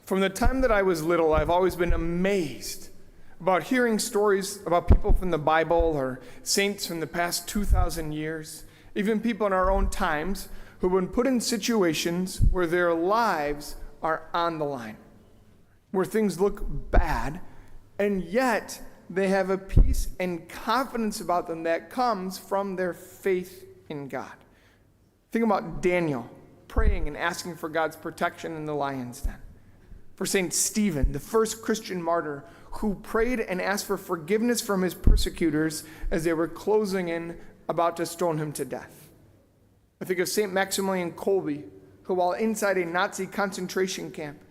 From the time that I was little, I've always been amazed about hearing stories about people from the Bible or saints from the past 2,000 years, even people in our own times who've been put in situations where their lives are on the line, where things look bad, and yet they have a peace and confidence about them that comes from their faith in God. Think about Daniel praying and asking for God's protection in the lion's den. For St. Stephen, the first Christian martyr who prayed and asked for forgiveness from his persecutors as they were closing in, about to stone him to death. I think of St. Maximilian Kolbe, who while inside a Nazi concentration camp,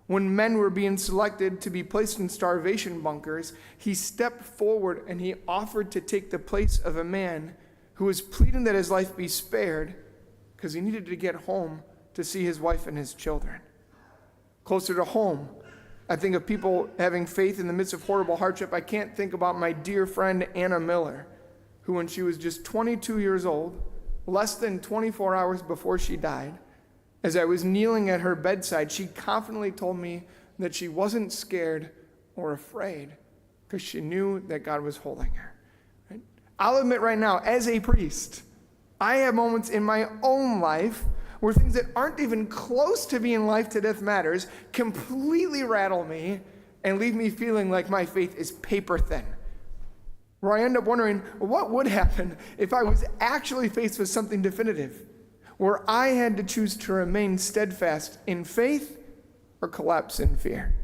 when men were being selected to be placed in starvation bunkers, he stepped forward and he offered to take the place of a man who was pleading that his life be spared because he needed to get home to see his wife and his children. Closer to home, I think of people having faith in the midst of horrible hardship. I can't think about my dear friend Anna Miller, who when she was just 22 years old, less than 24 hours before she died, as I was kneeling at her bedside, she confidently told me that she wasn't scared or afraid because she knew that God was holding her. Right? I'll admit right now, as a priest, I have moments in my own life where things that aren't even close to being life to death matters completely rattle me and leave me feeling like my faith is paper thin. Where I end up wondering, what would happen if I was actually faced with something definitive, where I had to choose to remain steadfast in faith or collapse in fear?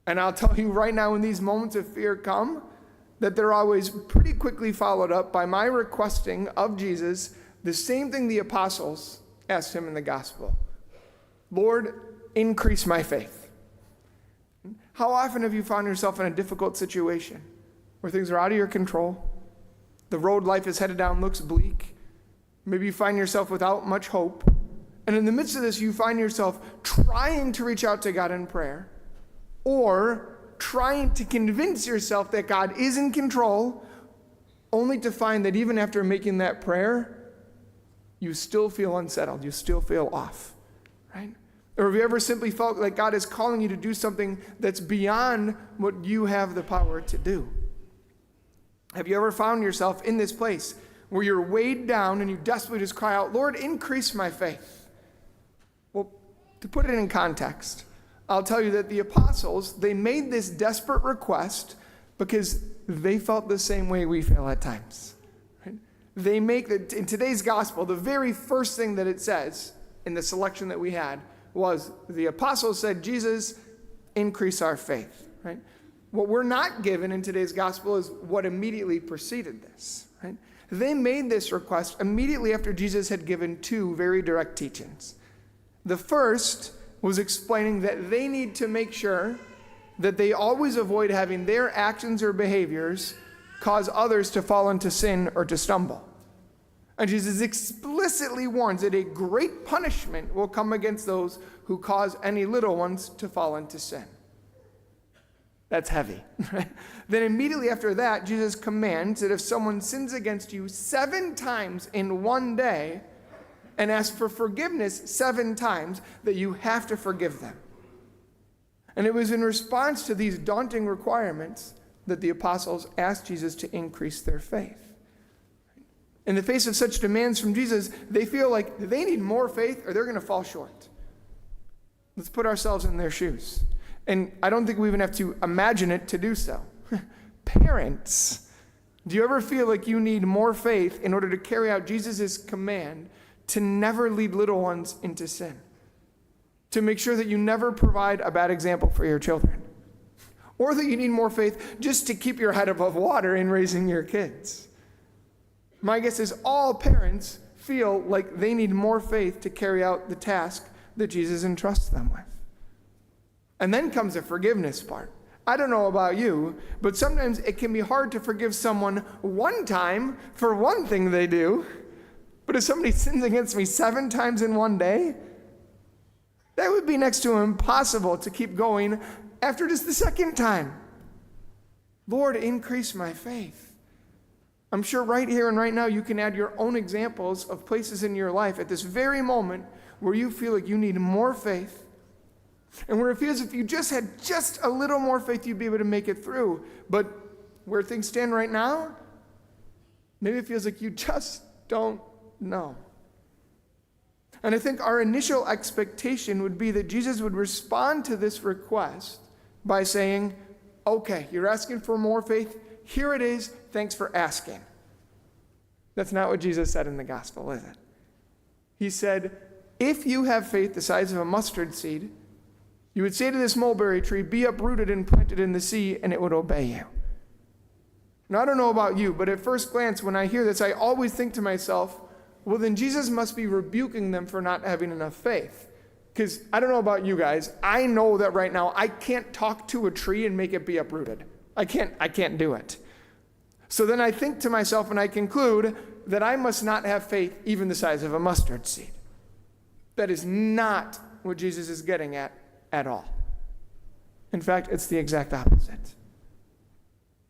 And I'll tell you right now, when these moments of fear come, that they're always pretty quickly followed up by my requesting of Jesus the same thing the apostles asked him in the gospel. Lord, increase my faith. How often have you found yourself in a difficult situation where things are out of your control? The road life is headed down looks bleak. Maybe you find yourself without much hope. And in the midst of this, you find yourself trying to reach out to God in prayer, or trying to convince yourself that God is in control, only to find that even after making that prayer, you still feel unsettled, you still feel off, right? Or have you ever simply felt like God is calling you to do something that's beyond what you have the power to do? Have you ever found yourself in this place where you're weighed down and you desperately just cry out, Lord, increase my faith? Well, to put it in context, I'll tell you that the apostles, they made this desperate request because they felt the same way we feel at times. They make in today's gospel, the very first thing that it says in the selection that we had was the apostles said, Jesus, increase our faith, right? What we're not given in today's gospel is what immediately preceded this, right? They made this request immediately after Jesus had given two very direct teachings. The first was explaining that they need to make sure that they always avoid having their actions or behaviors cause others to fall into sin or to stumble. And Jesus explicitly warns that a great punishment will come against those who cause any little ones to fall into sin. That's heavy. Right? Then immediately after that, Jesus commands that if someone sins against you 7 times in one day and asks for forgiveness 7 times, that you have to forgive them. And it was in response to these daunting requirements that the apostles asked Jesus to increase their faith. In the face of such demands from Jesus, they feel like they need more faith or they're going to fall short. Let's put ourselves in their shoes. And I don't think we even have to imagine it to do so. Parents, do you ever feel like you need more faith in order to carry out Jesus' command to never lead little ones into sin? To make sure that you never provide a bad example for your children? Or that you need more faith just to keep your head above water in raising your kids? My guess is all parents feel like they need more faith to carry out the task that Jesus entrusts them with. And then comes the forgiveness part. I don't know about you, but sometimes it can be hard to forgive someone one time for one thing they do. But if somebody sins against me 7 times in one day, that would be next to impossible to keep going after just the second time. Lord, increase my faith. I'm sure right here and right now you can add your own examples of places in your life at this very moment where you feel like you need more faith And where it feels if you just had just a little more faith, you'd be able to make it through. But where things stand right now, maybe it feels like you just don't know. And I think our initial expectation would be that Jesus would respond to this request by saying, okay, you're asking for more faith. Here it is. Thanks for asking. That's not what Jesus said in the gospel, is it? He said, if you have faith the size of a mustard seed, you would say to this mulberry tree, be uprooted and planted in the sea, and it would obey you. Now, I don't know about you, but at first glance, when I hear this, I always think to myself, well, then Jesus must be rebuking them for not having enough faith. Because I don't know about you guys, I know that right now I can't talk to a tree and make it be uprooted. I can't do it. So then I think to myself and I conclude that I must not have faith even the size of a mustard seed. That is not what Jesus is getting at all. In fact, it's the exact opposite.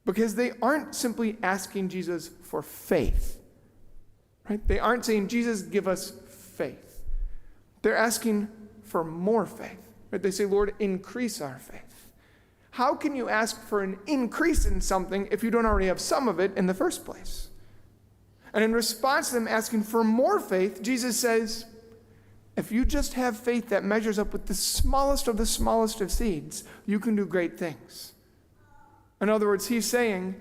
Because they aren't simply asking Jesus for faith. Right? They aren't saying, Jesus, give us faith. They're asking for more faith. Right? They say, Lord, increase our faith. How can you ask for an increase in something if you don't already have some of it in the first place? And in response to them asking for more faith, Jesus says, if you just have faith that measures up with the smallest of seeds, you can do great things. In other words, he's saying,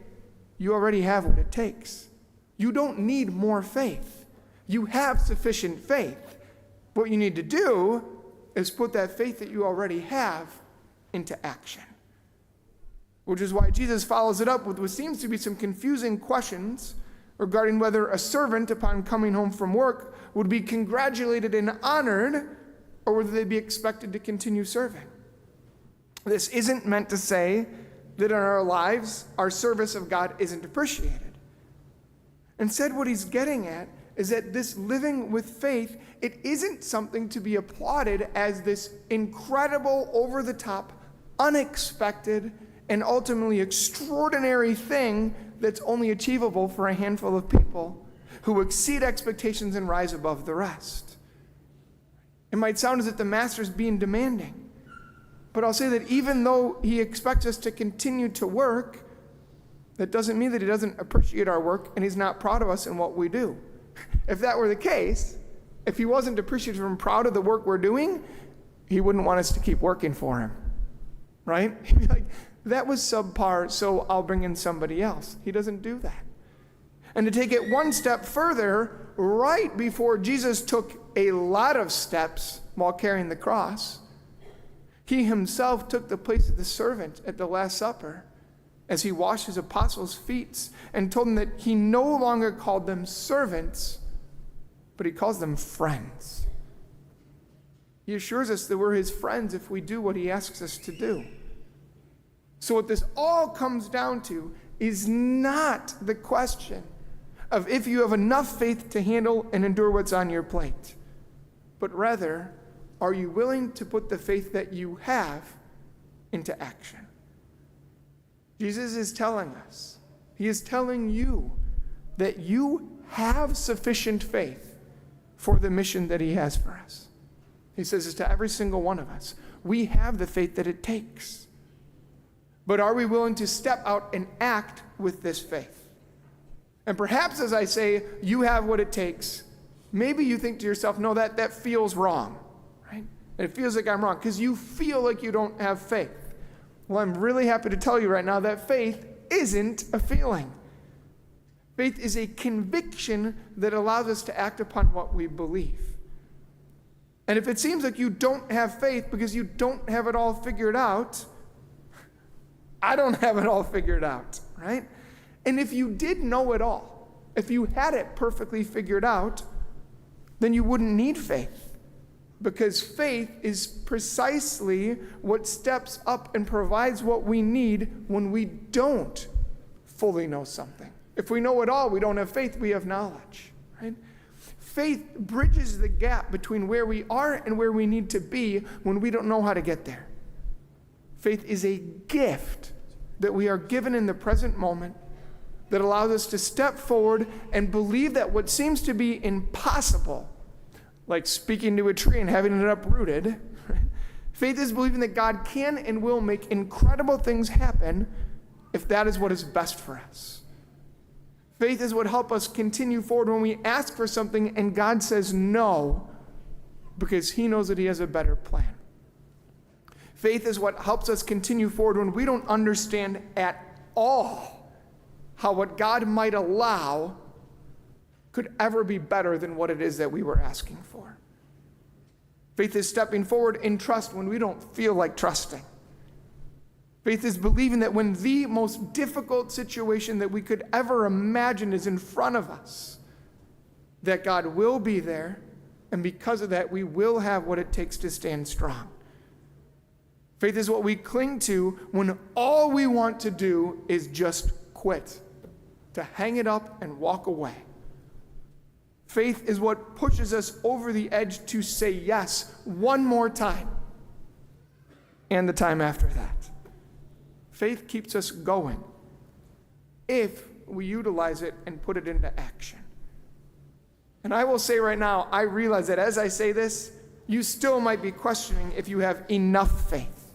you already have what it takes. You don't need more faith. You have sufficient faith. What you need to do is put that faith that you already have into action. Which is why Jesus follows it up with what seems to be some confusing questions regarding whether a servant, upon coming home from work, would be congratulated and honored, or whether they'd be expected to continue serving. This isn't meant to say that in our lives, our service of God isn't appreciated. Instead, what he's getting at is that this living with faith, it isn't something to be applauded as this incredible, over-the-top, unexpected, and ultimately extraordinary thing that's only achievable for a handful of people who exceed expectations and rise above the rest. It might sound as if the master's being demanding, but I'll say that even though he expects us to continue to work, that doesn't mean that he doesn't appreciate our work and he's not proud of us and what we do. If that were the case, if he wasn't appreciative and proud of the work we're doing, he wouldn't want us to keep working for him, right? He'd be like, that was subpar, so I'll bring in somebody else. He doesn't do that. And to take it one step further, right before Jesus took a lot of steps while carrying the cross, he himself took the place of the servant at the Last Supper as he washed his apostles' feet and told them that he no longer called them servants, but he calls them friends. He assures us that we're his friends if we do what he asks us to do. So what this all comes down to is not the question of if you have enough faith to handle and endure what's on your plate, but rather, are you willing to put the faith that you have into action? Jesus is telling us, he is telling you that you have sufficient faith for the mission that he has for us. He says this to every single one of us. We have the faith that it takes. But are we willing to step out and act with this faith? And perhaps as I say, you have what it takes, maybe you think to yourself, no, that feels wrong, right? It feels like I'm wrong because you feel like you don't have faith. Well, I'm really happy to tell you right now that faith isn't a feeling. Faith is a conviction that allows us to act upon what we believe. And if it seems like you don't have faith because you don't have it all figured out, I don't have it all figured out, right? And if you did know it all, if you had it perfectly figured out, then you wouldn't need faith. Because faith is precisely what steps up and provides what we need when we don't fully know something. If we know it all, we don't have faith, we have knowledge, right? Faith bridges the gap between where we are and where we need to be when we don't know how to get there. Faith is a gift that we are given in the present moment that allows us to step forward and believe that what seems to be impossible, like speaking to a tree and having it uprooted, right? Faith is believing that God can and will make incredible things happen if that is what is best for us. Faith is what helps us continue forward when we ask for something and God says no, because he knows that he has a better plan. Faith is what helps us continue forward when we don't understand at all how what God might allow could ever be better than what it is that we were asking for. Faith is stepping forward in trust when we don't feel like trusting. Faith is believing that when the most difficult situation that we could ever imagine is in front of us, that God will be there, and because of that, we will have what it takes to stand strong. Faith is what we cling to when all we want to do is just quit, to hang it up and walk away. Faith is what pushes us over the edge to say yes one more time, and the time after that. Faith keeps us going if we utilize it and put it into action. And I will say right now, I realize that as I say this, you still might be questioning if you have enough faith.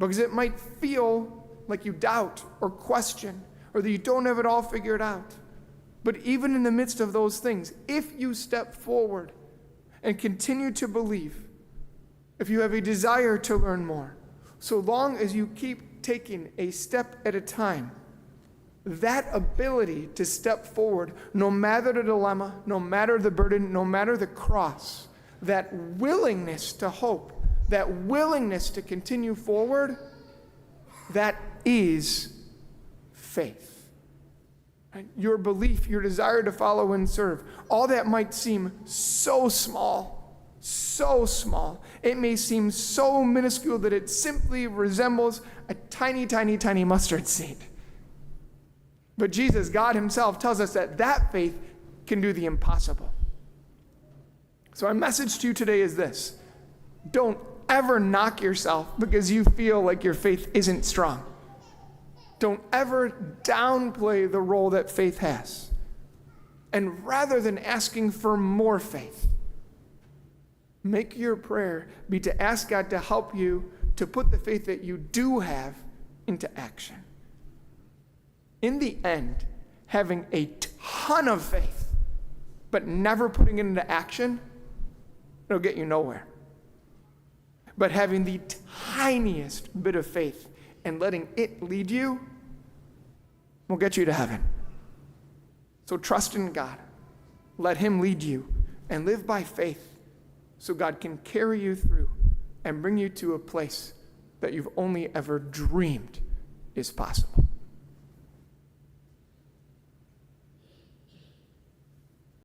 Because it might feel like you doubt or question, or that you don't have it all figured out. But even in the midst of those things, if you step forward and continue to believe, if you have a desire to learn more, so long as you keep taking a step at a time, that ability to step forward, no matter the dilemma, no matter the burden, no matter the cross, that willingness to hope, that willingness to continue forward, that is faith. Your belief, your desire to follow and serve, all that might seem so small. It may seem so minuscule that it simply resembles a tiny, tiny, tiny mustard seed. But Jesus, God himself, tells us that that faith can do the impossible. So our message to you today is this: don't ever knock yourself because you feel like your faith isn't strong. Don't ever downplay the role that faith has. And rather than asking for more faith, make your prayer be to ask God to help you to put the faith that you do have into action. In the end, having a ton of faith, but never putting it into action, it'll get you nowhere. But having the tiniest bit of faith and letting it lead you will get you to heaven. So trust in God. Let him lead you and live by faith so God can carry you through and bring you to a place that you've only ever dreamed is possible.